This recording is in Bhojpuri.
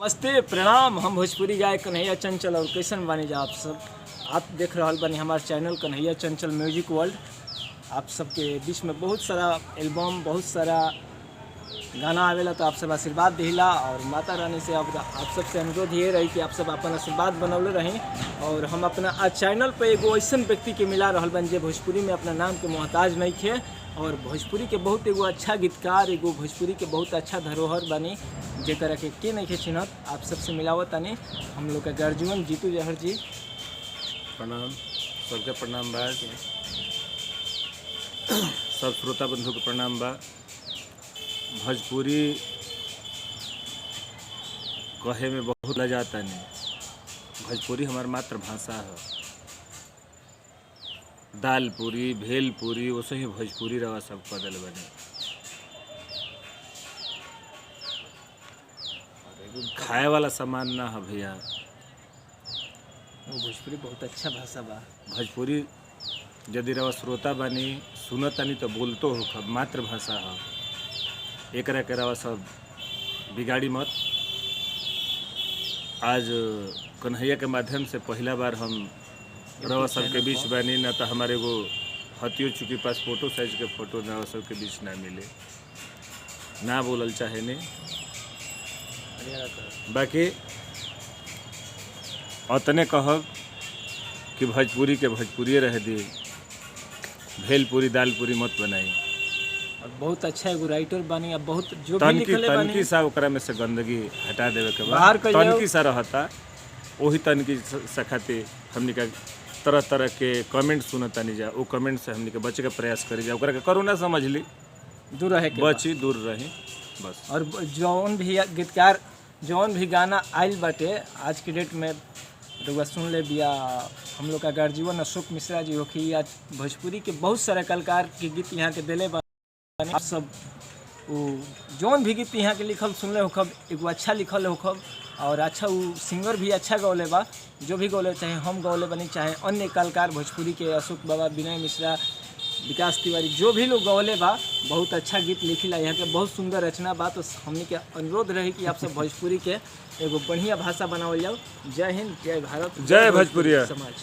नमस्ते प्रणाम। हम भोजपुरी गायक कन्हैया चंचल और कैसन बानी जा आप सब। आप देख रहा बानी हमारे चैनल कन्हैया चंचल म्यूजिक वर्ल्ड। आप सबके बीच में बहुत सारा एल्बम, बहुत सारा गाना आवेला, तो आप सब आशीर्वाद दिला और माता रानी से आप सबसे अनुरोध ये रही कि आप सब अपन आशीर्वाद बनौले रहें। और हम अपना आज चैनल पर एगो ऐसा व्यक्ति के मिला रहल बन जे भोजपुरी में अपना नाम के मोहताज नहीं थे और भोजपुरी के बहुत एगो अच्छा गीतकार, एगो भोजपुरी के बहुत अच्छा धरोहर बनी जेकर के नहीं खे चिन्हत। आप सबसे मिलावत आने हम लोग के गर्जुअन जीतू जहर जी। प्रणाम, सबके प्रणाम बा। सब श्रोता बंधु के प्रणाम बा। भोजपुरी कहे में बहुत लजाता नहीं। भोजपुरी हमार मातृभाषा है। दाल पूरी, भेल पूरी, वैसे ही भोजपुरी रवा सब कदल बने। खाए वाला सामान ना है भैया। भोजपुरी बहुत अच्छा भाषा बा। भोजपुरी यदि रवा श्रोता बानी, सुनतानी तो बोलतो हो, मातृभाषा है। एकरा के रवा सब बिगाड़ी मत। आज कन्हैया के माध्यम से पहला बार हम रवा सब के बीच बानी। ना तो हमारे एगो हथियो चुकी पास फोटो साइज के फोटो रवा सब के बीच ना मिले, ना बोलल चाहे ने। बाकी अतने कहब कि भोजपुरी के भोजपुरी रह दी, भेल पूरी दाल पूरी मत बनाई। और बहुत अच्छा एगो राइटर बनी। अब बहुत जो भी लिखले बानी तनकी सा ओकरा में से गंदगी हटा देवे के बाहर बाद तनकी सा रहता, वही तनकी सा खातिर हमनी का तरह तरह के कमेंट सुनता नहीं जा। वो कमेंट से हमनी के बचे के प्रयास करी जा। ओकरा के करोना समझ ली, दूर रहे के बची दूर रही बस। और जौन भी गीतकार, जौन भी गाना आइल बाटे आज के डेट में रउआ सुन ले बिया। हम लोग का गर्जीवन अशोक मिश्रा जी होखी, आज भोजपुरी के बहुत सारे कलाकार के गीत यहाँ के दिले बा। आप सब वो जौन भी गीत यहाँ के लिखल सुनले होखब, एगो अच्छा लिखल होखब और अच्छा वो सिंगर भी अच्छा गौले बा। जो भी गौले, चाहे हम गौले बनी, चाहे अन्य कलाकार भोजपुरी के अशोक बाबा, विनय मिश्रा, विकास तिवारी, जो भी लोग गौले बा, बहुत अच्छा गीत लिखिला। यहाँ के बहुत सुंदर रचना बा। तो हमने के अनुरोध रही कि आप सब भोजपुरी के एगो बढ़िया भाषा बनावल जाओ। जय हिंद, जय भारत, जय भोजपुरी समाज।